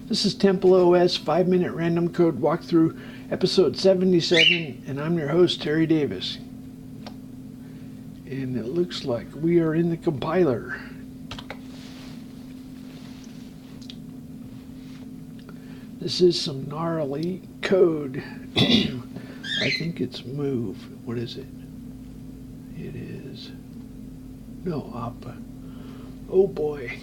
This is TempleOS 5-minute random code walkthrough, episode 77, and I'm your host, Terry Davis. And it looks like we are in the compiler. This is some gnarly code. I think it's move. What is it? It is no op. Oh boy.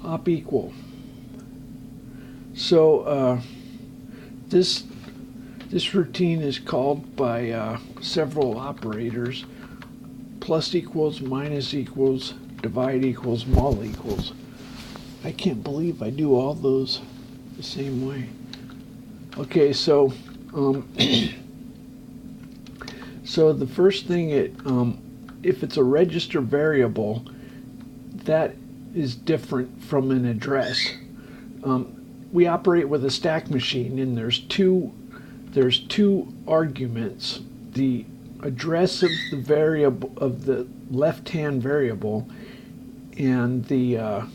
Op equal. So this routine is called by several operators: plus equals, minus equals, divide equals, mul equals. I can't believe I do all those the same way. Okay, so so the first thing, if it's a register variable, that is different from an address. We operate with a stack machine, and there's two arguments: the address of the variable, of the left-hand variable, and the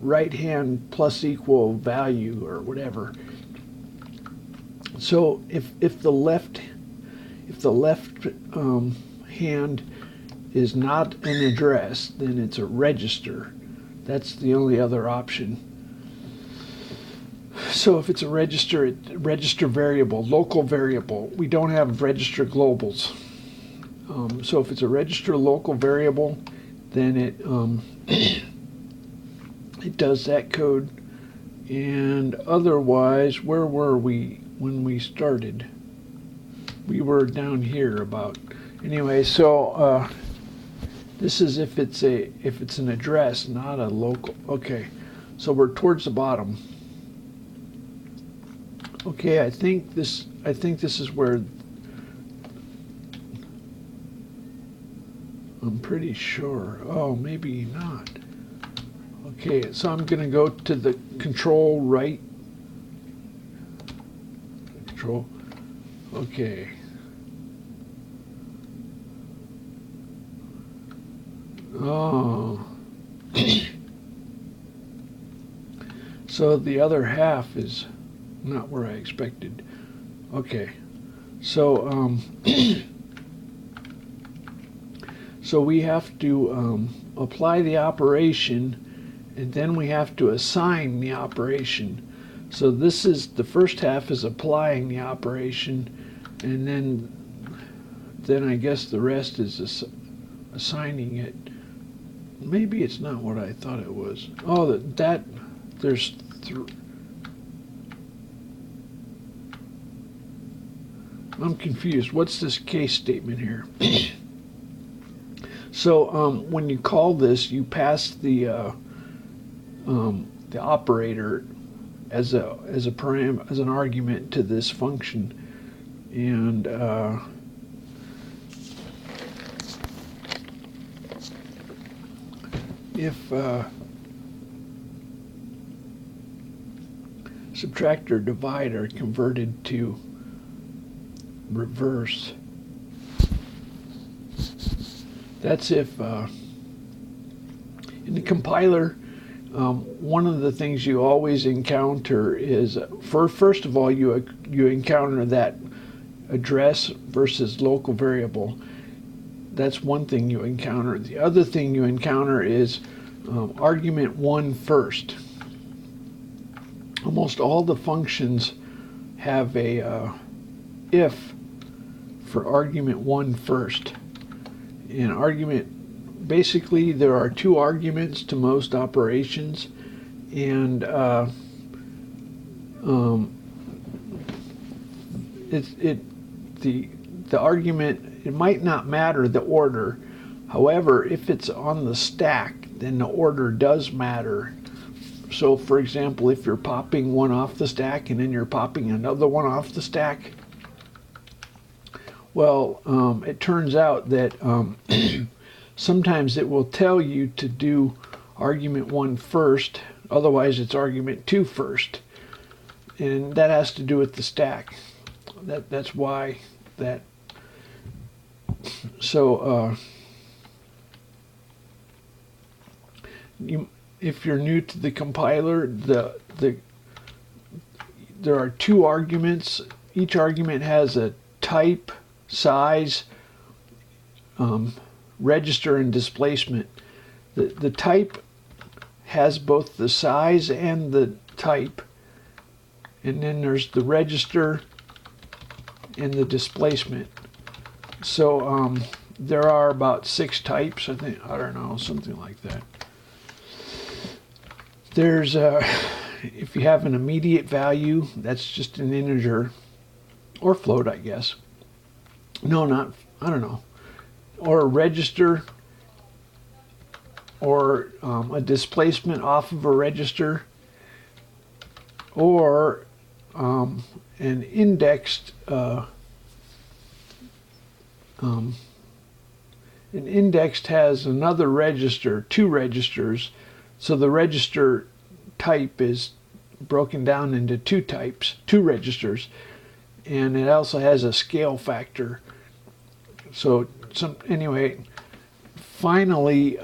right-hand plus equal value or whatever. So if the left hand is not an address, then it's a register. That's the only other option. So if it's a register variable, local variable, we don't have register globals. So if it's a register local variable, then it it does that code. And otherwise, where were we when we started? We were down here about. Anyway, so this is if it's an address, not a local. Okay, so we're towards the bottom. Okay, I think this is where, I'm pretty sure. Oh, maybe not. Okay, so I'm going to go to the control right. Control. Okay. Oh. So the other half is not where I expected. Okay. So so we have to apply the operation, and then we have to assign the operation. So this is, the first half is applying the operation, and then I guess the rest is assigning it. Maybe it's not what I thought it was. Oh, there's I'm confused. What's this case statement here? So when you call this, you pass the operator as an argument to this function, and if subtract or divide are converted to reverse, that's if in the compiler, one of the things you always encounter is, first of all, you encounter that address versus local variable. That's one thing you encounter. The other thing you encounter is argument 1 first. Almost all the functions have a if for argument 1 first. And argument, basically there are 2 arguments to most operations, and the argument, it might not matter the order. However, if it's on the stack, then the order does matter. So for example, if you're popping one off the stack and then you're popping another one off the stack, well, it turns out that sometimes it will tell you to do argument 1 first, otherwise it's argument 2 first. And that has to do with the stack. That's why that. So if you're new to the compiler, there are two arguments. Each argument has a type, size, register, and displacement. The type has both the size and the type, and then there's the register and the displacement. So there are about 6 types, I think. I don't know, something like that. There's if you have an immediate value, that's just an integer or float, I guess. No, not, I don't know. Or a register, or a displacement off of a register, or an indexed has another register, 2 registers, so the register type is broken down into 2 types, 2 registers, and it also has a scale factor. So anyway, finally,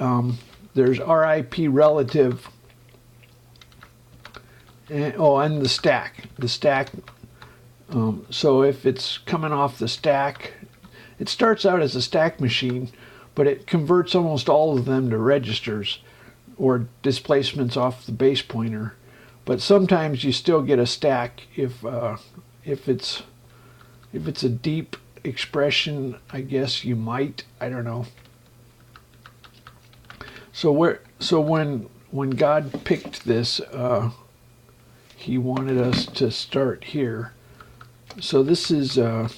there's RIP relative, and the stack. So if it's coming off the stack, it starts out as a stack machine, but it converts almost all of them to registers or displacements off the base pointer. But sometimes you still get a stack if it's a deep expression. I guess you might. I don't know. So when God picked this, He wanted us to start here. So this is so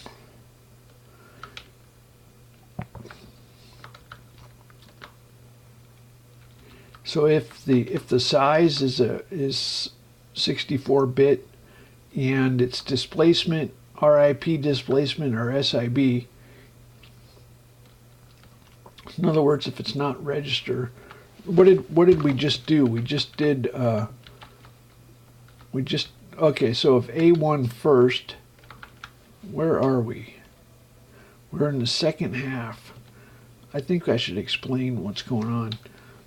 if the size is 64-bit and its displacement, RIP displacement, or SIB, in other words, if it's not register, what did we just do? We just did okay. So if A1 first, where are we? We're in the second half. I think I should explain what's going on.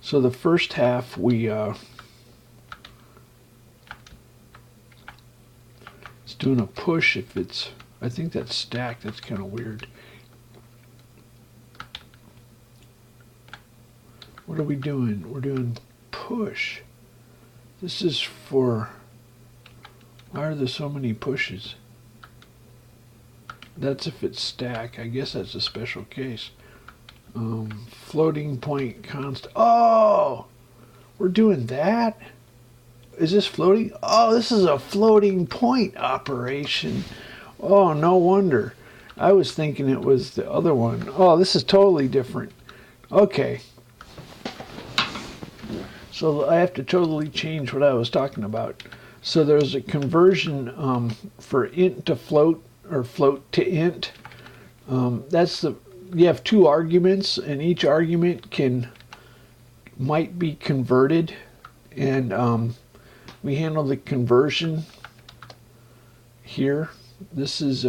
So the first half it's doing a push if it's, I think that's stacked. That's kind of weird. What are we doing? We're doing push. This is for, why are there so many pushes? That's if it's stack. I guess that's a special case. Floating point constant. Oh, we're doing that? Is this floating? Oh, this is a floating point operation. Oh, no wonder. I was thinking it was the other one. Oh, this is totally different. Okay. So I have to totally change what I was talking about. So there's a conversion for int to float, or float to int. You have 2 arguments, and each argument might be converted, and we handle the conversion here. This is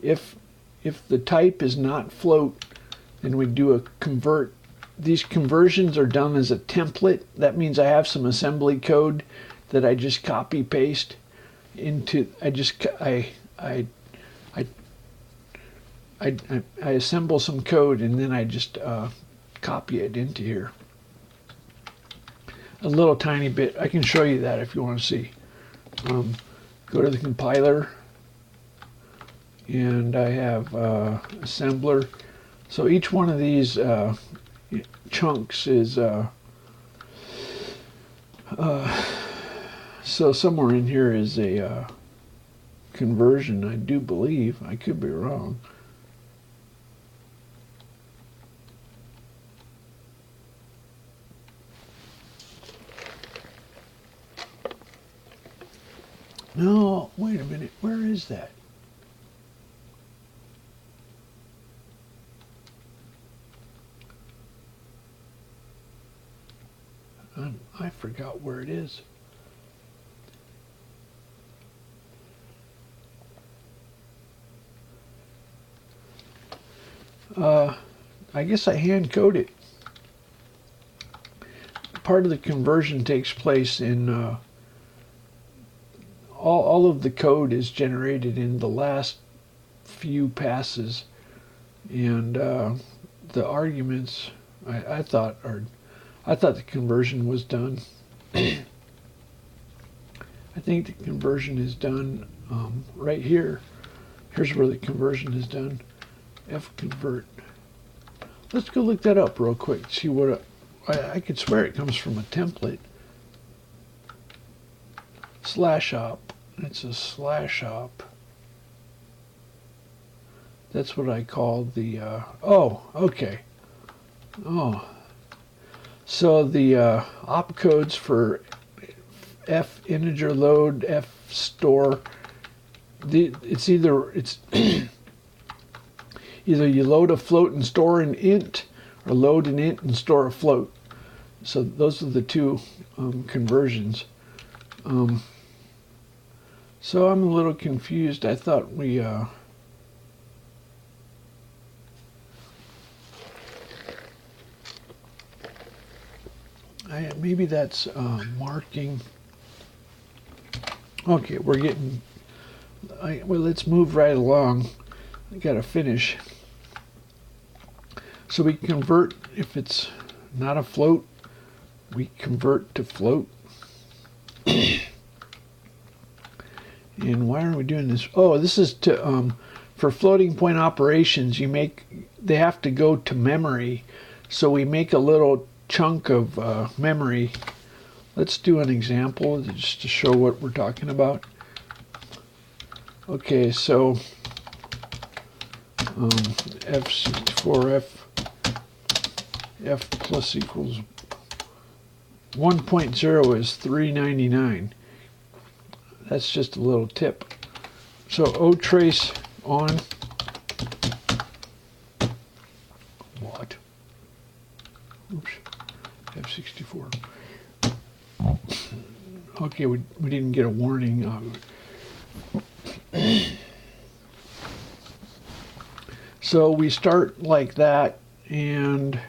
if the type is not float, then we do a convert. These conversions are done as a template. That means I have some assembly code that I just copy paste into. I assemble some code, and then I just copy it into here. A little tiny bit. I can show you that if you want to see. Go to the compiler, and I have assembler. So each one of these chunks is so somewhere in here is a conversion, I do believe. I could be wrong. No, wait a minute. Where is that? I forgot where it is. I guess I hand code it. Part of the conversion takes place in all of the code is generated in the last few passes, and the arguments I thought the conversion was done. I think the conversion is done right here. Here's where the conversion is done. Fconvert. Let's go look that up real quick. See what I could swear it comes from a template. /op. It's a /op. That's what I call the. Oh, okay. Oh, so the opcodes for f integer load, f store. It's either either you load a float and store an int, or load an int and store a float. So those are the two conversions. So I'm a little confused. I thought we maybe that's marking. Okay, we're getting. Well, let's move right along. I gotta finish. So we convert, if it's not a float, we convert to float. And why are we doing this? Oh, this is to for floating point operations. They have to go to memory, so we make a little chunk of memory. Let's do an example just to show what we're talking about. Okay, so f64 f plus equals 1.0 is 399. That's just a little tip. So O trace on what? Oops, F64. Okay, we didn't get a warning. So we start like that, and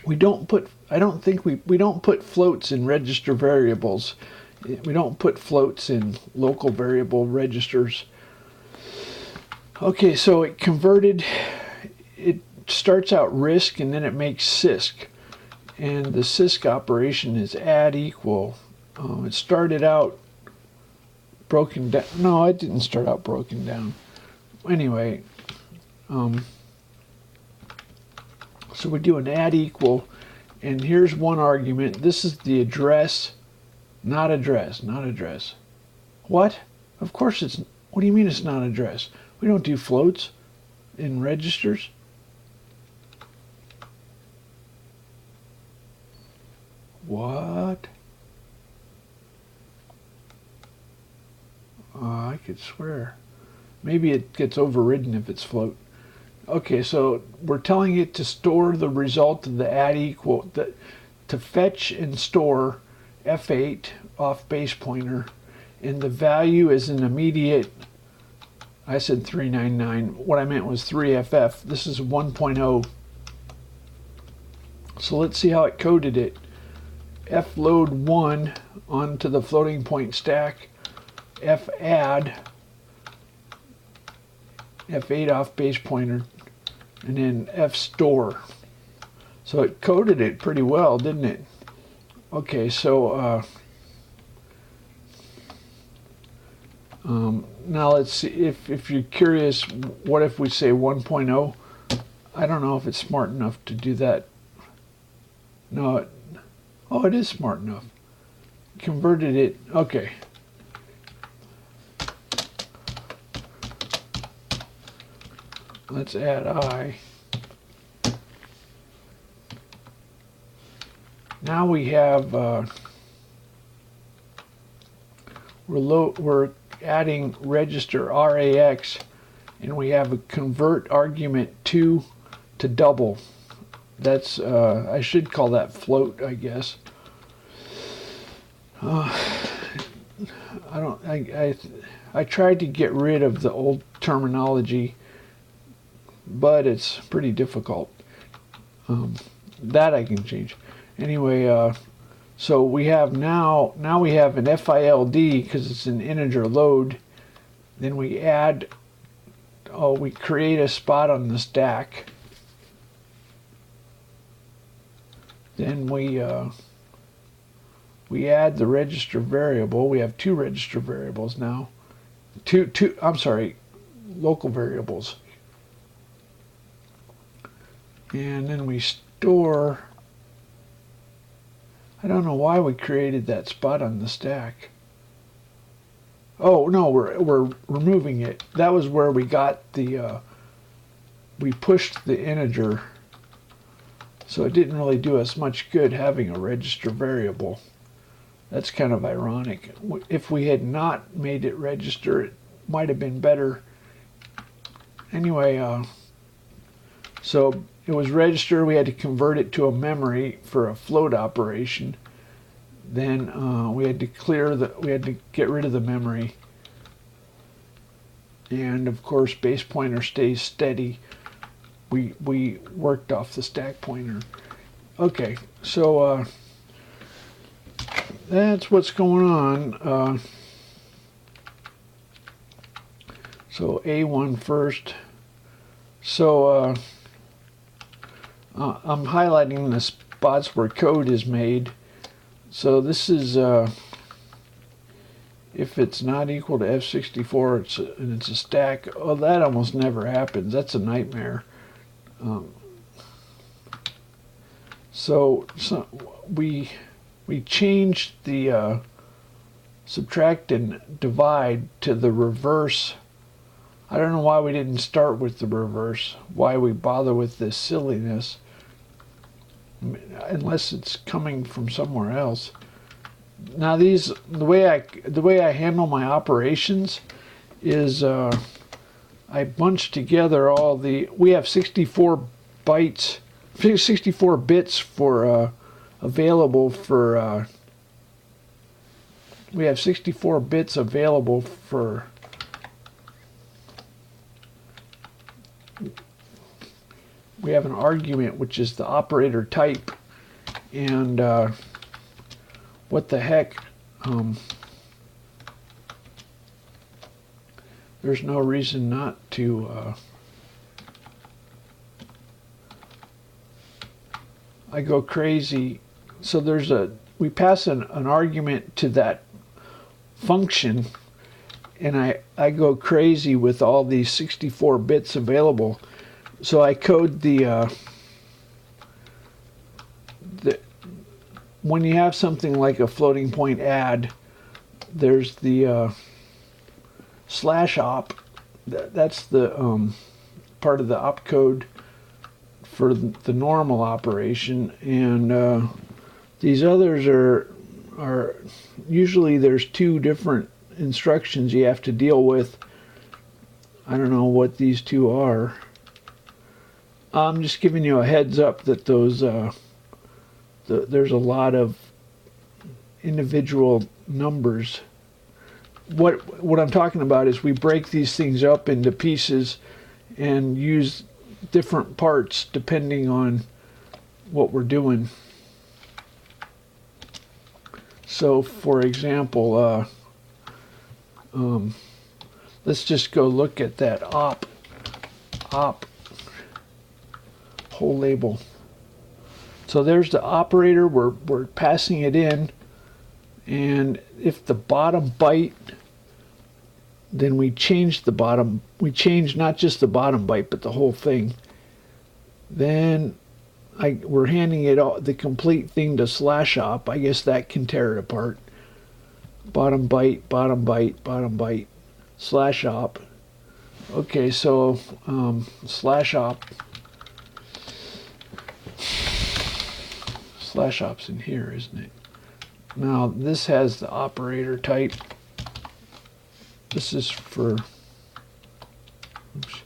we don't put. I don't think we don't put floats in register variables. We don't put floats in local variable registers. Okay, so it converted. It starts out RISC and then it makes CISC, and the CISC operation is add equal. It started out broken down. No, it didn't start out broken down. Anyway, so we do an add equal, and here's one argument. This is the address, not address, not address. What? Of course it's. What do you mean it's not address? We don't do floats in registers. What? I could swear. Maybe it gets overridden if it's float. Okay, so we're telling it to store the result of the add equal, to fetch and store F8 off base pointer, and the value is an immediate. I said 399. What I meant was 3FF. This is 1.0. So let's see how it coded it. F load 1 onto the floating point stack. F add. F8 off base pointer, and then F store. So it coded it pretty well, didn't it? Okay, so now let's see if you're curious, what if we say 1.0? I don't know if it's smart enough to do that. No, it is smart enough. Converted it. Okay. Let's add I. Now we have we're adding register RAX, and we have a convert argument 2 to double. That's I should call that float, I guess. I tried to get rid of the old terminology, but it's pretty difficult. That I can change. Anyway, so we have now we have an FILD because it's an integer load. Then we add, we create a spot on the stack. Then we add the register variable. We have two register variables now. Local variables. And then we store. I don't know why we created that spot on the stack. Oh no, we're removing it. That was where we got the we pushed the integer, so it didn't really do us much good having a register variable. That's kind of ironic. If we had not made it register, it might have been better. Anyway, so it was register. We had to convert it to a memory for a float operation. Then we had to get rid of the memory. And of course, base pointer stays steady. We worked off the stack pointer. Okay, so that's what's going on. So A1 first. So I'm highlighting the spots where code is made. So this is if it's not equal to F64 and it's a stack. Oh, that almost never happens. That's a nightmare. So we changed the subtract and divide to the reverse. I don't know why we didn't start with the reverse. Why we bother with this silliness, unless it's coming from somewhere else. Now the way I handle my operations is I bunch together all we have 64 bits for available for we have 64 bits available for we have an argument which is the operator type, and what the heck, there's no reason not to I go crazy. So we pass an argument to that function, and I go crazy with all these 64 bits available. So I code when you have something like a floating point add, there's the /op. That's the part of the opcode for the normal operation, and these others are usually there's two different instructions you have to deal with. I don't know what these two are. I'm just giving you a heads up that those there's a lot of individual numbers. What I'm talking about is we break these things up into pieces and use different parts depending on what we're doing. So, for example, let's just go look at that op whole label. So there's the operator. We're passing it in, and if the bottom byte, then we change the bottom. We change not just the bottom byte, but the whole thing. Then we're handing it all, the complete thing to /op. I guess that can tear it apart. Bottom byte, bottom byte, bottom byte, /op. Okay, so /op. /op's in here, isn't it? Now this has the operator type. This is for, oops.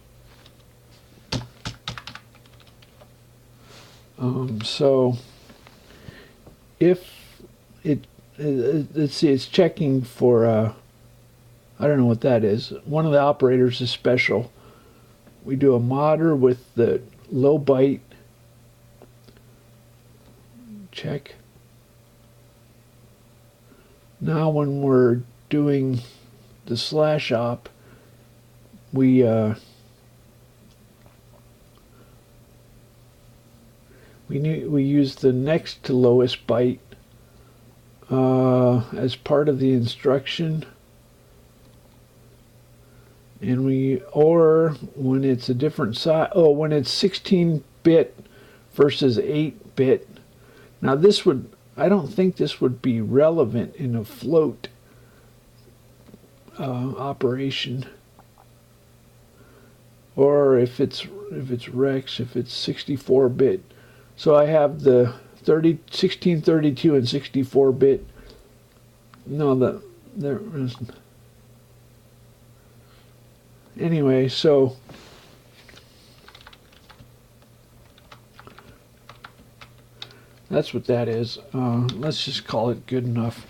So if let's see, it's checking for I don't know what that is. One of the operators is special. We do a modder with the low byte. Check. Now when we're doing the slash op, we use the next to lowest byte as part of the instruction, and or when it's a different size, when it's 16-bit versus 8-bit. Now I don't think this would be relevant in a float operation, or if it's Rex, if it's 64-bit. So I have the 16, 32, and 64-bit. No, there isn't. Anyway, so that's what that is. Let's just call it good enough.